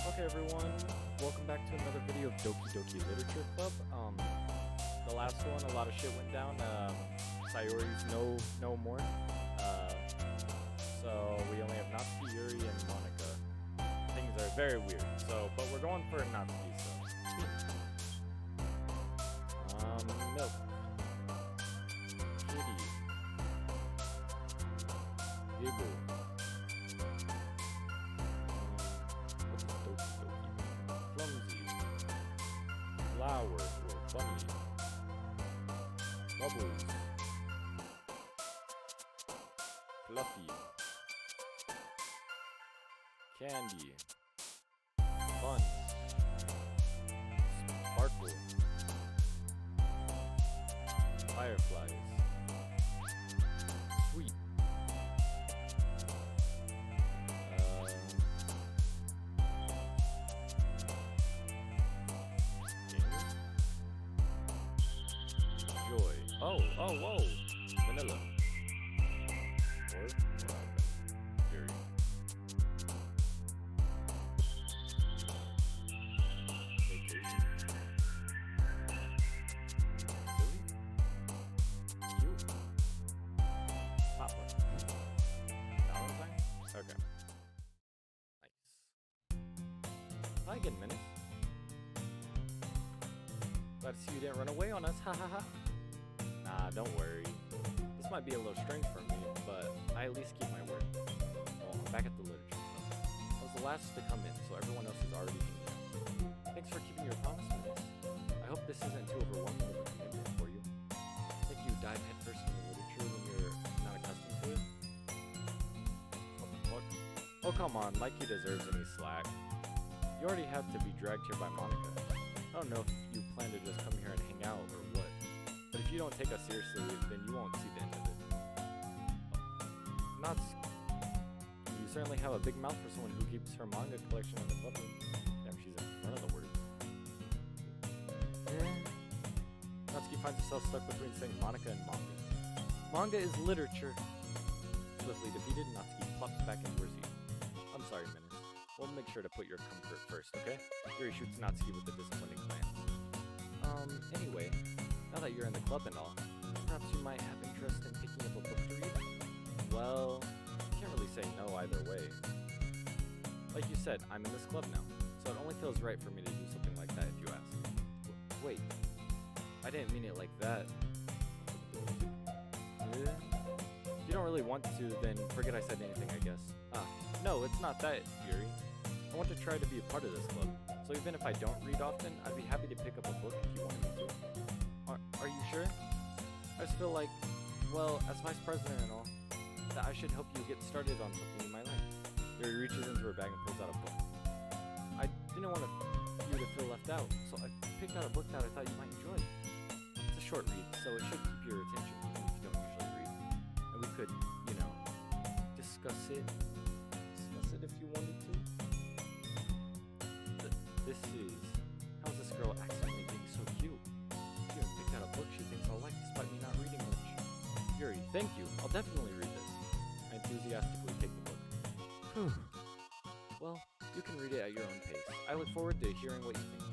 Okay, everyone, welcome back to another video of Doki Doki Literature Club. The last one, a lot of shit went down. Sayori's no more. So we only have Natsuki, Yuri, and Monica. Things are very weird. So, but we're going for Natsuki. So, milk, kitty, giggle. What's Doki Doki? Clumsy, flower or bunny, bubbles, fluffy, candy, fun, sparkle, fireflies, sweet, joy. Oh, whoa, vanilla, or berry. Vacation. Silly? Cute. Papa. Valentine? Okay. Nice. Hi again, Menace. Glad to see you didn't run away on us, ha ha ha. Nah, don't worry. This might be a little strange for me, but I at least keep my word. Well, I'm back at the literature club. I was the last to come in, so everyone else is already hanging out. Thanks for keeping your promise, Miss. I hope this isn't too overwhelming of a commitment for you. Think you dive headfirst into literature when you're not accustomed to it? What the fuck? Oh, come on, like he deserves any slack. You already have to be dragged here by Monica. I don't know if you plan to just come here and hang out or what. But if you don't take us seriously, then you won't see the end of it. Not. You certainly have a big mouth for someone who keeps her manga collection in the club room. Damn, she's in front of the word. Natsuki finds herself stuck between saying Monica and manga. Manga is literature. Swiftly defeated, Natsuki plops back into her seat. I'm sorry, Menace. We'll make sure to put your comfort first, okay? Yuri shoots Natsuki with a disappointing glance. Anyway, now that you're in the club and all, perhaps you might have interest in picking up a book to read? Well, can't really say no either way. Like you said, I'm in this club now, so it only feels right for me to do something like that if you ask. Wait, I didn't mean it like that. If you don't really want to, then forget I said anything, I guess. No, it's not that, Yuri. I want to try to be a part of this club, so even if I don't read often, I'd be happy to pick up a book if you wanted me to. Are you sure? I just feel like, well, as vice president and all, that I should help you get started on something you might like. Yuri reaches into her bag and pulls out a book. I didn't want you to feel left out, so I picked out a book that I thought you might enjoy. It's a short read, so it should keep your attention even if you don't usually read. And we could, discuss it if you wanted to. This is... How's this girl accidentally being so cute? She even picked out a book she thinks I'll like despite me not reading much. Yuri, thank you. I'll definitely read this. I enthusiastically take the book. Whew. Well, you can read it at your own pace. I look forward to hearing what you think.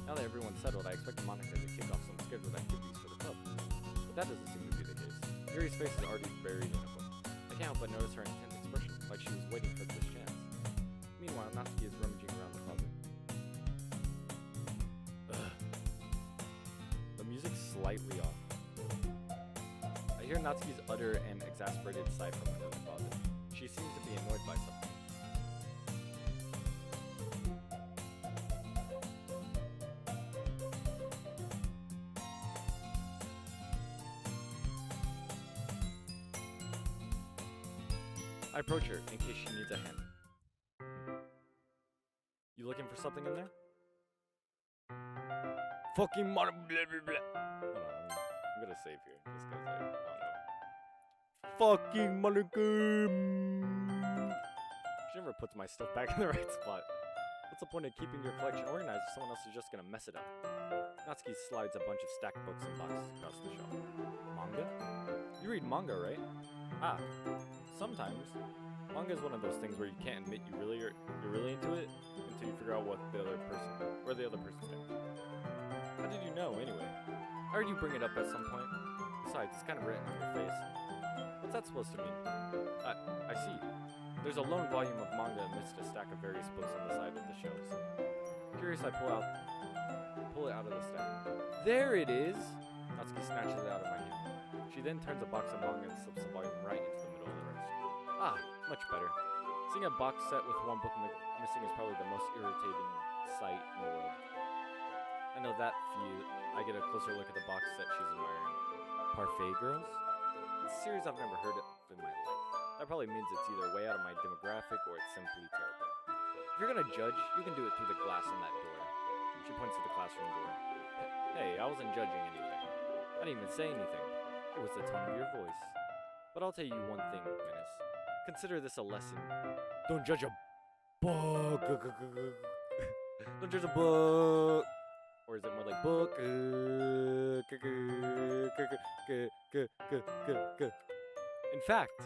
Now that everyone's settled, I expect Monica to kick off some scheduled activities for the club. But that doesn't seem to be the case. Yuri's face is already buried in a book. I can't help but notice her intense expression, like she was waiting for this chance. Meanwhile, Natsuki is rummaging around the closet. The music's slightly off. I hear Natsuki's utter and exasperated sigh from within the closet. She seems to be annoyed by something. I approach her in case she needs a hand. You looking for something in there? Fucking blah, blah, blah, blah. Hold on, I'm gonna save here. Just cause I don't know. Fucking Monica! She never puts my stuff back in the right spot. What's the point of keeping your collection organized if someone else is just gonna mess it up? Natsuki slides a bunch of stacked books and boxes across the shelf. Manga? You read manga, right? Ah, sometimes. Manga is one of those things where you can't admit you're really into it until you figure out where the other person stands. How did you know, anyway? I heard you bring it up at some point. Besides, it's kind of written on your face. What's that supposed to mean? I see. There's a lone volume of manga amidst a stack of various books on the side of the shelves. Curious, I pull it out of the stack. There it is! Natsuki snatches it out of my hand. She then turns a box of manga and slips the volume right into the middle of the rest. Ah, much better. Seeing a box set with one book missing is probably the most irritating sight in the world. I know that few. I get a closer look at the box set she's admiring. Parfait Girls? It's a series I've never heard of in my life. That probably means it's either way out of my demographic or it's simply terrible. If you're gonna judge, you can do it through the glass on that door. She points to the classroom door. Hey, I wasn't judging anything. I didn't even say anything. It was the tone of your voice. But I'll tell you one thing, Menace. Consider this a lesson. Don't judge a book. Don't judge a book. Or is it more like book? In fact,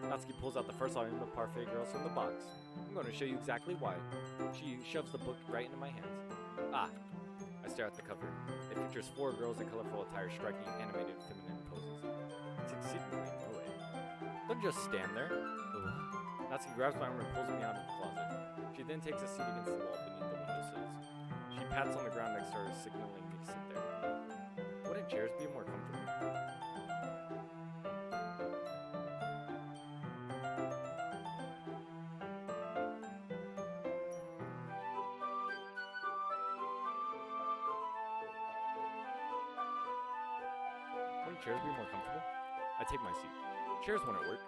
Natsuki pulls out the first volume of Parfait Girls from the box. I'm going to show you exactly why. She shoves the book right into my hands. Ah, I stare at the cover. It features 4 girls in colorful attire striking animated feminine poses. It's exceedingly no way. Don't just stand there. Natsuki grabs my arm and pulls me out of the closet. She then takes a seat against the wall beneath the windowsills. She pats on the ground next to her, signaling me to sit there. Wouldn't chairs be more comfortable? Wouldn't chairs be more comfortable? I take my seat. Chairs wouldn't work.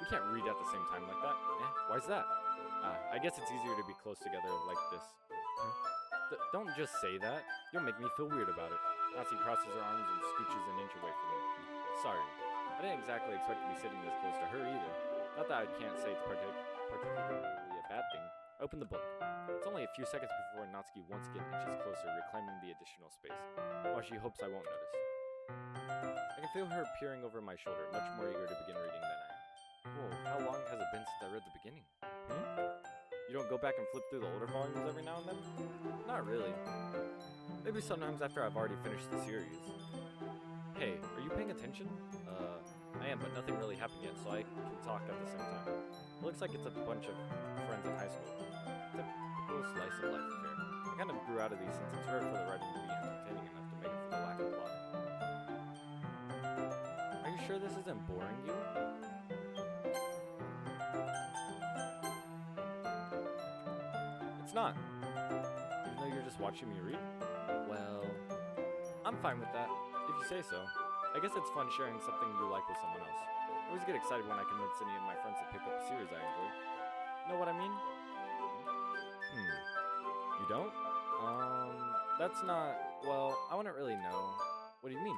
We can't read at the same time like that. Why's that? I guess it's easier to be close together like this. Don't just say that. You'll make me feel weird about it. Natsuki crosses her arms and scooches an inch away from me. Sorry. I didn't exactly expect to be sitting this close to her either. Not that I can't say it's particularly a bad thing. I open the book. It's only a few seconds before Natsuki once again inches closer, reclaiming the additional space, while she hopes I won't notice. I can feel her peering over my shoulder, much more eager to begin reading than I am. Whoa, how long has it been since I read the beginning? You don't go back and flip through the older volumes every now and then? Not really. Maybe sometimes after I've already finished the series. Hey, are you paying attention? I am, but nothing really happened yet, so I can talk at the same time. It looks like it's a bunch of friends in high school. Typical slice of life affair. I kind of grew out of these since it's rare for the writing to be entertaining enough to make up for the lack of plot. Are you sure this isn't boring you? It's not. Even though you're just watching me read? Well, I'm fine with that, if you say so. I guess it's fun sharing something you like with someone else. I always get excited when I convince any of my friends to pick up a series I enjoy. Know what I mean? You don't? That's not... Well, I wouldn't really know. What do you mean?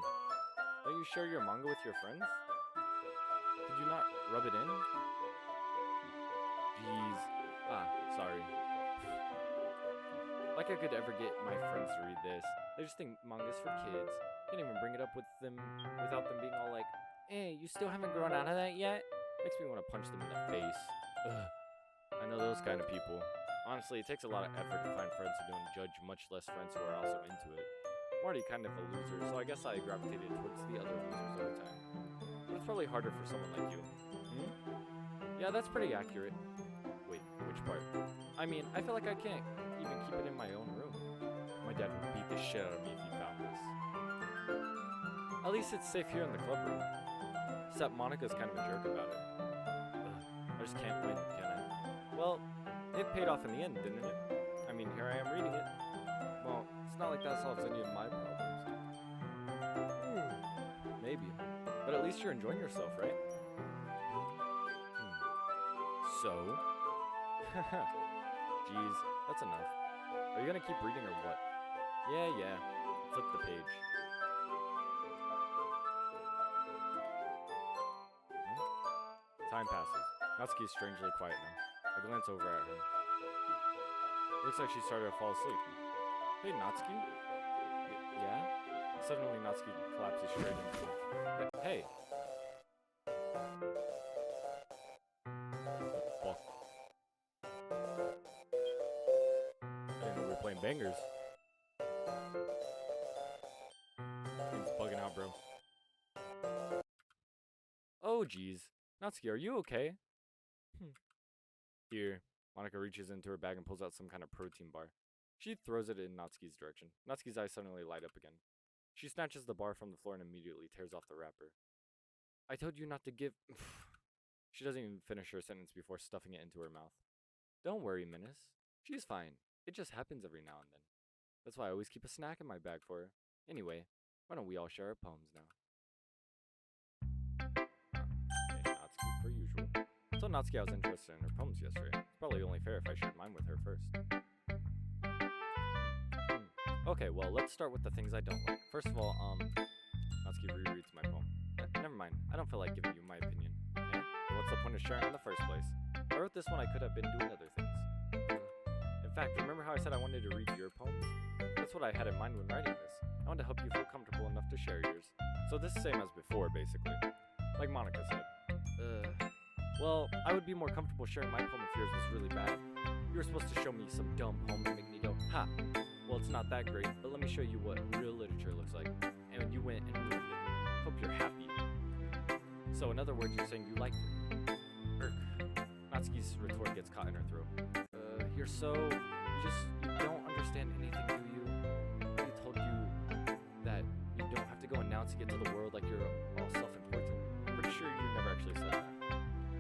Don't you share your manga with your friends? Did you not rub it in? Jeez. Sorry. Like I could ever get my friends to read this. They just think manga's for kids. Can't even bring it up with them without them being all like, hey, you still haven't grown out of that yet? Makes me want to punch them in the face. Ugh. I know those kind of people. Honestly, it takes a lot of effort to find friends who don't judge, much less friends who are also into it. I'm already kind of a loser, so I guess I gravitated towards the other losers over time. But it's probably harder for someone like you. Yeah, that's pretty accurate. Wait, which part? I mean, I feel like I can't even keep it in my own room. My dad would beat the shit out of me if he found this. At least it's safe here in the club room. Except Monica's kind of a jerk about it. I just can't win, can I? Well, it paid off in the end, didn't it? I mean, here I am reading it. Well, it's not like that solves any of my problems. Maybe. But at least you're enjoying yourself, right? So? Jeez, that's enough. Are you gonna keep reading or what? Yeah. Flip the page. Time passes. Natsuki is strangely quiet now. I glance over at her. Looks like she started to fall asleep. Hey, Natsuki? Yeah? Suddenly, Natsuki collapses straight into me. Hey! Fuck. Spitting bangers. He's bugging out, bro. Oh, geez. Natsuki, are you okay? Here. Monica reaches into her bag and pulls out some kind of protein bar. She throws it in Natsuki's direction. Natsuki's eyes suddenly light up again. She snatches the bar from the floor and immediately tears off the wrapper. I told you not to give... She doesn't even finish her sentence before stuffing it into her mouth. Don't worry, Menace. She's fine. It just happens every now and then. That's why I always keep a snack in my bag for her. Anyway, why don't we all share our poems now? Okay, Natsuki, per usual. I told Natsuki I was interested in her poems yesterday. It's probably only fair if I shared mine with her first. Okay, well, let's start with the things I don't like. First of all, Natsuki rereads my poem. Never mind, I don't feel like giving you my opinion. Yeah? Then what's the point of sharing in the first place? If I wrote this one, I could have been doing other things. In fact, remember how I said I wanted to read your poems? That's what I had in mind when writing this. I wanted to help you feel comfortable enough to share yours. So this is the same as before, basically. Like Monica said. Well, I would be more comfortable sharing my poem if yours was really bad. You were supposed to show me some dumb poem and make me go, ha! Well, it's not that great, but let me show you what real literature looks like. And you went and ruined it. Hope you're happy. So in other words, you're saying you liked it. Natsuki's retort gets caught in her throat. You don't understand anything, do you? I told you that you don't have to go announcing it to the world like you're all self-important. I'm pretty sure you never actually said that.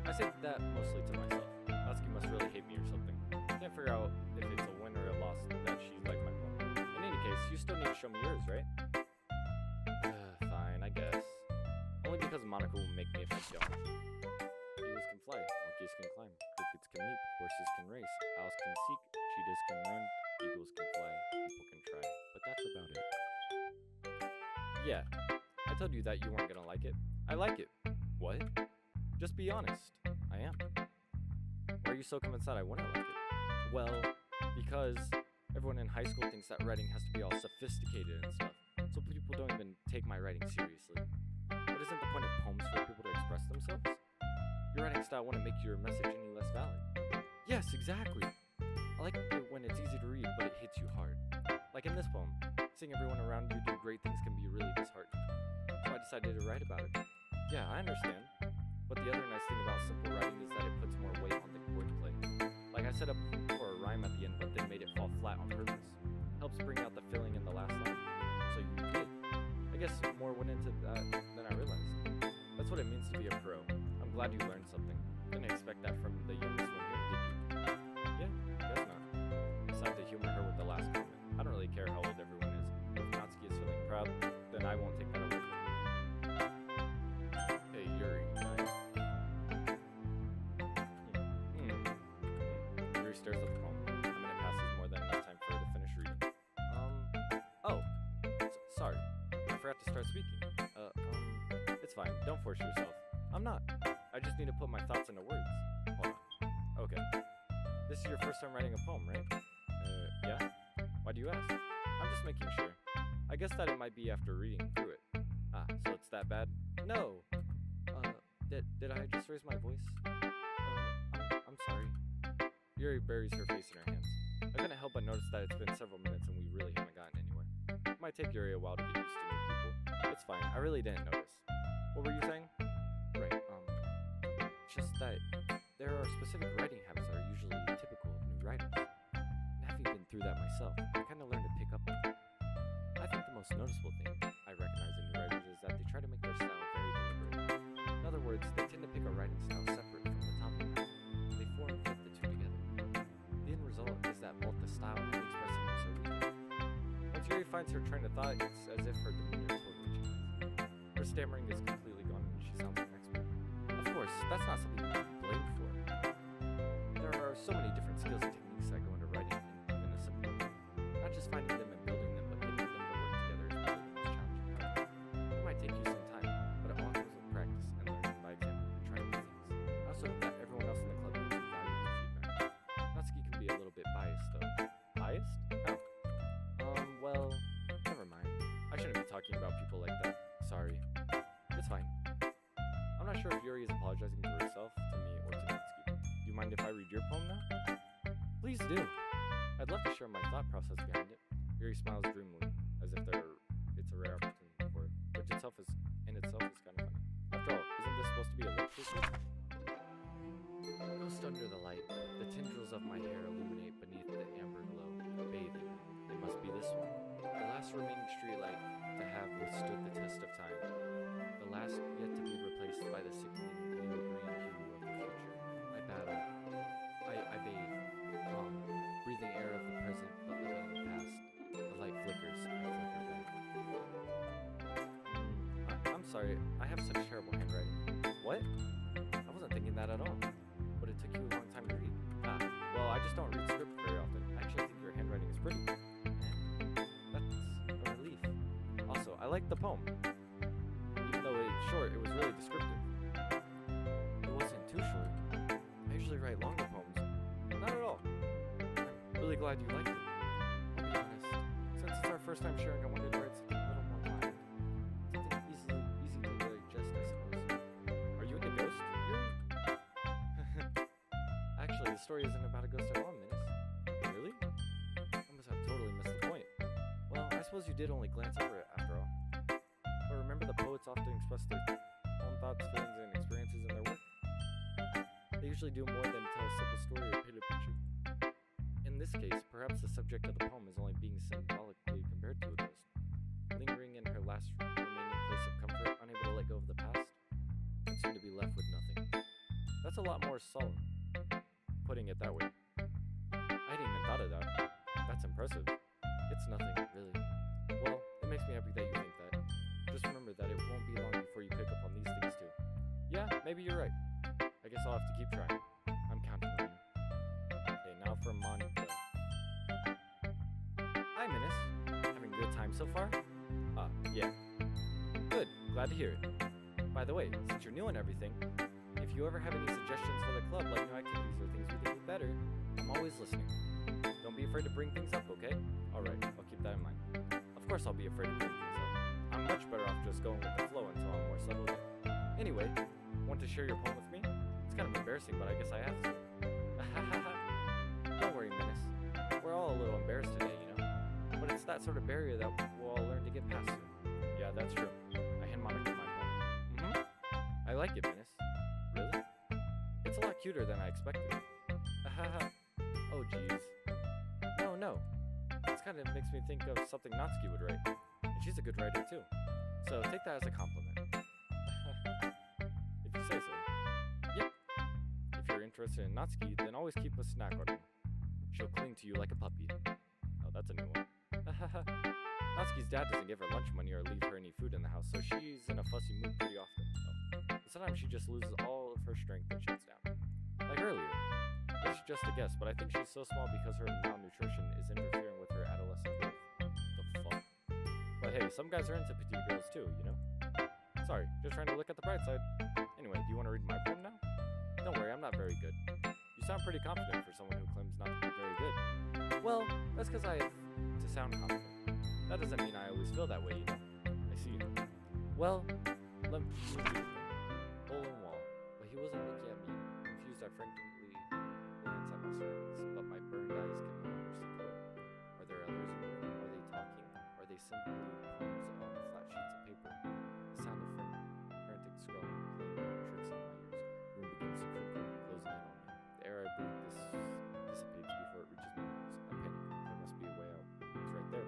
I say that mostly to myself. Natsuki must really hate me or something. Can't figure out if it's a win or a loss that she liked my poem. In any case, you still need to show me yours, right? Fine, I guess. Only because Monica will make me if I don't. Eagles can fly, monkeys can climb, crickets can leap, horses can race, owls can seek, cheetahs can run, eagles can fly, people can try, but that's about it. Yeah, I told you that you weren't gonna like it. I like it. What? Just be honest. I am. Why are you so convinced that I wouldn't like it? Well, because everyone in high school thinks that writing has to be all sophisticated and stuff, so people don't even take my writing seriously. But isn't the point of poems for people to express themselves? Your writing style wouldn't make your message any less valid. Yes, exactly. I like it when it's easy to read, but it hits you hard. Like in this poem, seeing everyone around you do great things can be really disheartening. So I decided to write about it. Yeah, I understand. But the other nice thing about simple writing is that it puts more weight on the wordplay. Like I set up for a rhyme at the end, but then made it fall flat on purpose. Helps bring out the feeling in the last line. So you did. I guess more went into that than I realized. That's what it means to be a pro. I'm glad you learned something. Didn't expect that from the youngest one here, did you? Yeah, guess not. Decided to humor her with the last comment. I don't really care how old everyone is. If Natsuki is feeling proud, then I won't take that away from her. Hey, Yuri, right? Yuri stares at the poem. A minute passes, more than enough time for her to finish reading. Sorry. I forgot to start speaking. It's fine. Don't force yourself. I'm not. I just need to put my thoughts into words. Hold on. Okay. This is your first time writing a poem, right? Yeah? Why do you ask? I'm just making sure. I guess that it might be after reading through it. Ah, so it's that bad? No! Did I just raise my voice? I'm sorry. Yuri buries her face in her hands. I couldn't help but notice that it's been several minutes and we really haven't gotten anywhere. It might take Yuri a while to get used to new people. It's fine, I really didn't notice. What were you saying? Right, just that there are specific writing habits that are usually typical of new writers. And having been through that myself, I kind of learned to pick up on it. I think the most noticeable thing I recognize in new writers is that they try to make their style very deliberate. In other words, they tend to pick a writing style separate from the topic. They form and fit the two together. The end result is that both the style and the expressiveness are weakened. Once Yuri finds her train of thought, it's as if her demeanor totally changes. Her stammering is completely gone and she sounds like an expert. Of course, that's not something you can be blamed for. There are so many different skills and techniques that go into writing, and even a simple one. Not just finding them and building them, but getting them to work together is probably the most challenging part. It might take you some time, but it all comes with practice and learning by example and trying new things. I also hope that everyone else in the club gives you valuable feedback. Natsuki can be a little bit biased, though. Biased? How? Well, never mind. I shouldn't be talking about people like that. Sorry. It's fine. I'm not sure if Yuri is apologizing to herself, to me, or to Natsuki. Do you mind if I read your poem now? Please do. I'd love to share of my thought process behind it. Yuri smiles dreamily, as if it's a rare opportunity for it, which itself is kind of funny. After all, isn't this supposed to be a literature club? Ghost under the light, the tendrils of my hair illuminate beneath the amber glow, bathing. It must be this one, the last remaining streetlight to have withstood the test of time, the last yet to be replaced by the sickening blue-green hue of the future. I battle. I bathe, calm, breathing air of the present but living in the past. The light flickers, I flicker back. I'm sorry, I have such terrible handwriting. What? I wasn't thinking that at all. But it took you a long time to read. Well, I just don't read script very often. I actually think your handwriting is pretty. That's a relief. Also, I like the poem. Even though it's short, it was really descriptive. It wasn't too short. I usually write longer poems. Not at all. I'm really glad you liked it. I'll be honest. Since it's our first time sharing, I wanted to write something a little more mild. Something easy to digest, I suppose. Are you into ghosts, Yuri? Actually, the story isn't about a ghost at all, Menace. Really? I must have totally missed the point. Well, I suppose you did only glance over it, after all. But remember, the poets often express their own thoughts, feelings, and experiences in their work? They usually do more than tell a simple story or paint a picture. In this case, perhaps the subject of the poem is only being symbolically compared to a ghost, lingering in her last remaining place of comfort, unable to let go of the past, and soon to be left with nothing. That's a lot more solemn, putting it that way. I hadn't even thought of that. That's impressive. It's nothing, really. Well, it makes me happy that you think that. Just remember that it won't be long before you pick up on these things too. Yeah, maybe you're right. I guess I'll have to keep trying. I'm counting on you. Okay, now for Monica. Hi, Menace. Having a good time so far? Yeah. Good. Glad to hear it. By the way, since you're new and everything, if you ever have any suggestions for the club, like new activities or things we think would be better, I'm always listening. Don't be afraid to bring things up, okay? Alright, I'll keep that in mind. Of course I'll be afraid to bring things up. I'm much better off just going with the flow until I'm more settled in. Anyway, want to share your poem with me? It's kind of embarrassing, but I guess I have to. Don't worry, Menace. We're all a little embarrassed today, you know? But it's that sort of barrier that we'll all learn to get past soon. Yeah, that's true. I hand Monica my poem. I like it, Menace. Really? It's a lot cuter than I expected. Oh, jeez. No. This kind of makes me think of something Natsuki would write. And she's a good writer, too. So take that as a compliment. If you say so. Yep. If you're interested in Natsuki, then always keep a snack on her. She'll cling to you like a puppy. Oh, that's a new one. Natsuki's dad doesn't give her lunch money or leave her any food in the house, so she's in a fussy mood pretty often. And sometimes she just loses all of her strength and shuts down. Like earlier. This is just a guess, but I think she's so small because her malnutrition is interfering with her adolescent growth. The fuck? But hey, some guys are into petite girls too, you know? Sorry, just trying to look at the bright side. Anyway, do you want to read my poem now? Don't worry, I'm not very good. You sound pretty confident for someone who claims not to be very good. Well, that's because I have to sound confident. That doesn't mean I always feel that way, you know? I see. Well, let me do the thing. Hole in wall. But he wasn't looking at me. Confused, I frantically glance at my surroundings, but my burned eyes can no longer see clear. Are there others in the room? Are they talking? Are they simply palms on flat sheets of paper? The sound of frantic scrolling playing tricks on my ears. The room begins to crinkle, closing in on me. The air I breathe dissipates before it reaches my nose. I panic. There must be a way out. He's right there.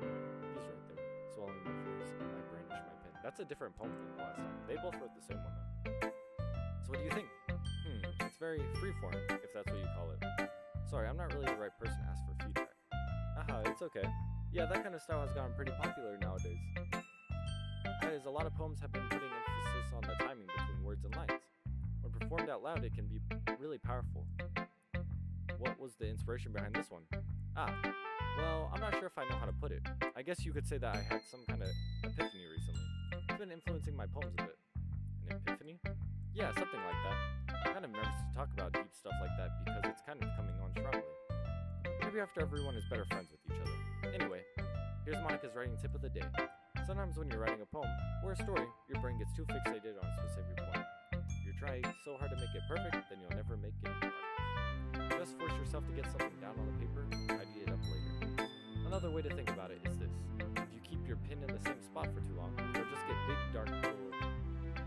He's right there. Swallowing my fears, I brandish my pen. That's a different poem than the last time. They both wrote the same one though. So what do you think? It's very freeform, if that's what you call it. Sorry, I'm not really the right person to ask for feedback. It's okay. Yeah, that kind of style has gotten pretty popular nowadays. That is, a lot of poems have been putting emphasis on the timing between words and lines. When performed out loud, it can be really powerful. What was the inspiration behind this one? Well, I'm not sure if I know how to put it. I guess you could say that I had some kind of epiphany recently. It's been influencing my poems a bit. An epiphany? Yeah, something like that. I'm kind of nervous to talk about deep stuff like that because it's kind of coming on strongly. Maybe after everyone is better friends with each other. Anyway, here's Monica's writing tip of the day. Sometimes when you're writing a poem or a story, your brain gets too fixated on a specific point. If you're trying so hard to make it perfect, then you'll never make any progress. Just force yourself to get something down on the paper and tidy it up later. Another way to think about it is this. If you keep your pin in the same spot for too long, you'll just get big, dark, cold.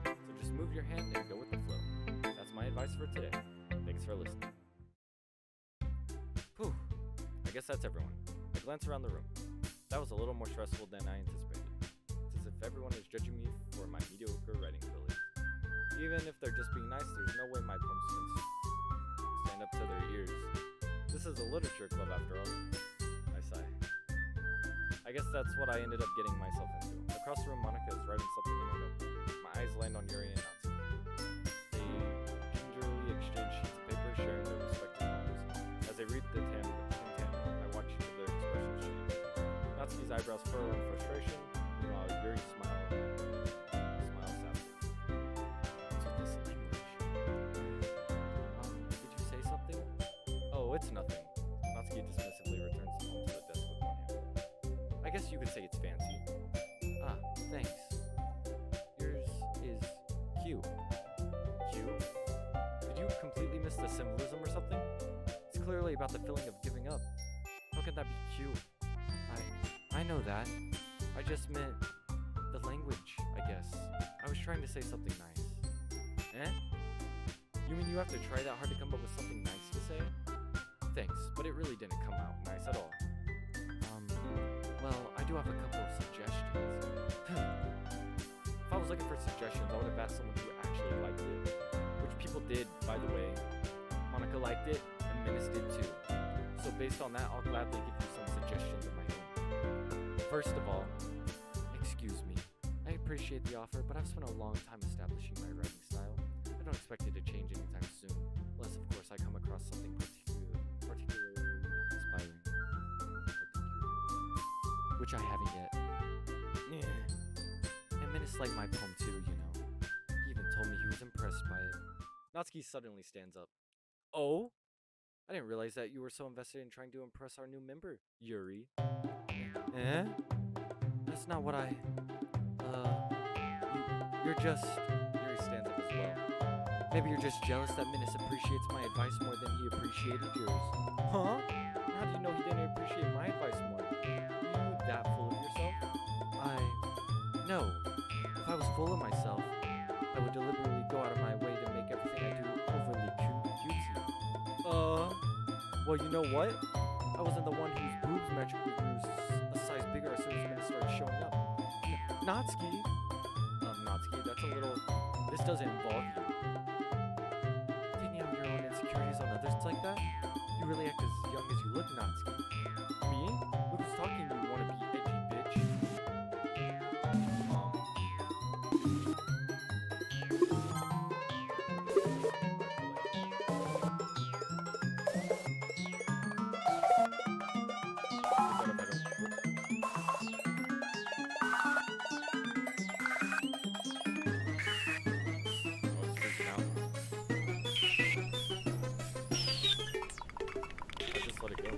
So just move your hand and go with the flow. That's my advice for today. Thanks for listening. Whew. I guess that's everyone. I glance around the room. That was a little more stressful than I anticipated. It's as if everyone is judging me for my mediocre writing ability. Even if they're just being nice, there's no way my poems can stand up to their ears. This is a literature club after all. I sigh. I guess that's what I ended up getting myself into. Across the room, Monica is writing something in her notebook. My eyes land on Yuri and Natsuki. They gingerly exchange sheets of paper, sharing their respective novels. As they read in tandem, I watch each of their expressions change. Natsuki's eyebrows furrow in frustration, while Yuri smiles sadly. What's with this language? Did you say something? Oh, it's nothing. Natsuki dismissively returns the phone to the desk with one hand. I guess you could say it's fancy. Ah, thanks. Yours is Q. Q? Did you completely miss the symbolism or something? It's clearly about the feeling of giving up. How can that be Q? I know that. I just meant the language, I guess. I was trying to say something nice. Eh? You mean you have to try that hard to come up with something nice to say? Thanks, but it really didn't come out nice at all. Well, I do have a couple of suggestions. If I was looking for suggestions, I would have asked someone who actually liked it. Which people did, by the way. Monica liked it, and Menace did too. So based on that, I'll gladly give you some suggestions of my own. First of all, excuse me. I appreciate the offer, but I've spent a long time establishing my writing style. I don't expect it to change anytime soon, unless of course I come across something particularly inspiring. Which I haven't yet. And Menace liked my poem too, you know. He even told me he was impressed by it. Natsuki suddenly stands up. Oh? I didn't realize that you were so invested in trying to impress our new member, Yuri. Eh? That's not what I... You're just... Yuri stands up as well. Maybe you're just jealous that Menace appreciates my advice more than he appreciated yours. Huh? How do you know he didn't appreciate my advice more? Are you that full of yourself? No. If I was full of myself, I would deliberately go out of my way to make everything I do overly cutesy. Well, you know what? I wasn't the one whose boobs magically grew a size bigger as soon as Menace started showing up. Natsuki? Natsuki, that's a little... This doesn't involve you. Taking out your own insecurities on others like that? You really act as young as you look, Natsuki. Me? Look who's talking, you wanna be edgy bitch. Just let it go.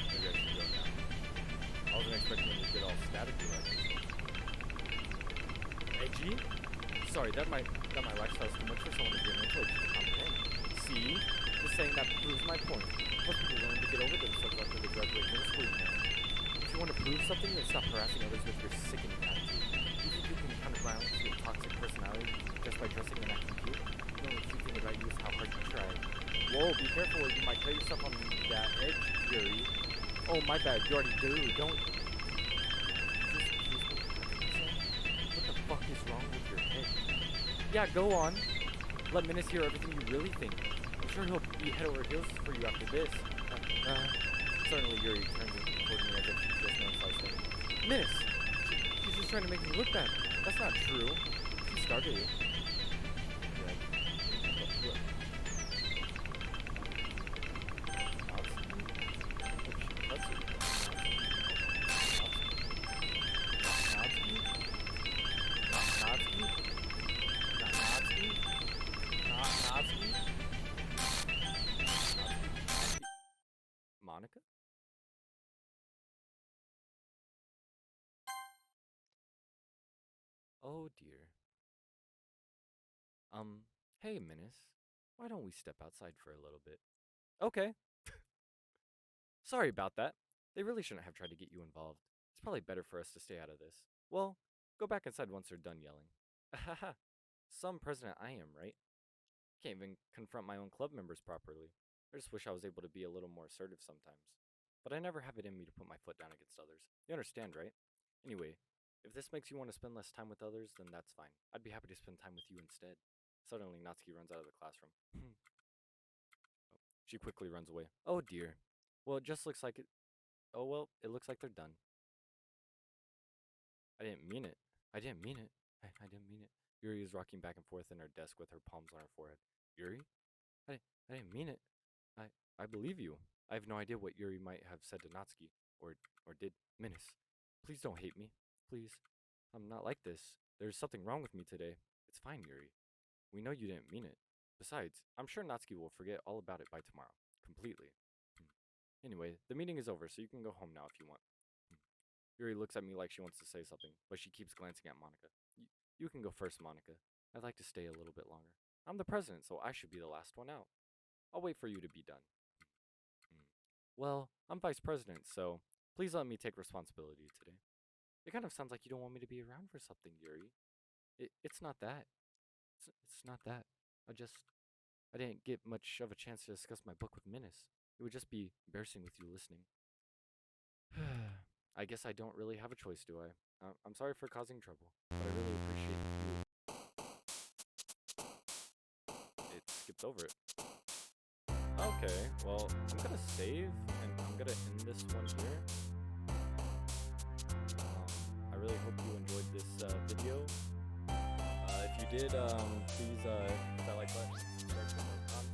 Maybe I should go now. I wasn't expecting him to get all staticky like this. Edgy? Sorry, that my lifestyle's too much for someone to get into it to comprehend. See? Just saying that proves my point. Most people learn to get over themselves after they graduate middle school, you know. If you want to prove something, then stop harassing others with your sickening attitude. You think you can come around to your toxic personality just by dressing and acting cute? The only cute thing about you is how hard you try. Whoa, be careful or you might cut yourself on that edge, Yuri. Oh, my bad, you already do, don't you? Just accuse me of hurting myself? What the fuck is wrong with your head? Yeah, go on. Let Menace hear everything you really think. I'm sure he'll be head over heels for you after this. Suddenly Yuri turns toward me as if she just noticed I was saying, Menace! She's just trying to make me look bad. That's not true. She started it. Monica? Oh dear. Hey, Minus. Why don't we step outside for a little bit? Okay. Sorry about that. They really shouldn't have tried to get you involved. It's probably better for us to stay out of this. Well, go back inside once they're done yelling. Ahaha. Some president I am, right? Can't even confront my own club members properly. I just wish I was able to be a little more assertive sometimes. But I never have it in me to put my foot down against others. You understand, right? Anyway, if this makes you want to spend less time with others, then that's fine. I'd be happy to spend time with you instead. Suddenly, Natsuki runs out of the classroom. She quickly runs away. Oh dear. Well, it just looks like it. Oh well, it looks like they're done. I didn't mean it. I didn't mean it. I didn't mean it. Yuri is rocking back and forth in her desk with her palms on her forehead. Yuri? I didn't mean it. I believe you. I have no idea what Yuri might have said to Natsuki. Or did. Minus. Please don't hate me. Please. I'm not like this. There's something wrong with me today. It's fine, Yuri. We know you didn't mean it. Besides, I'm sure Natsuki will forget all about it by tomorrow. Completely. Anyway, the meeting is over, so you can go home now if you want. Yuri looks at me like she wants to say something, but she keeps glancing at Monica. You can go first, Monica. I'd like to stay a little bit longer. I'm the president, so I should be the last one out. I'll wait for you to be done. Well, I'm vice president, so please let me take responsibility today. It kind of sounds like you don't want me to be around for something, Yuri. It's not that. It's not that. I didn't get much of a chance to discuss my book with Minus. It would just be embarrassing with you listening. I guess I don't really have a choice, do I? I'm sorry for causing trouble, but I really appreciate you. It skipped over it. Okay, well, I'm gonna save, and I'm gonna end this one here. I really hope you enjoyed this video. If you did, please hit that like button, subscribe for more content.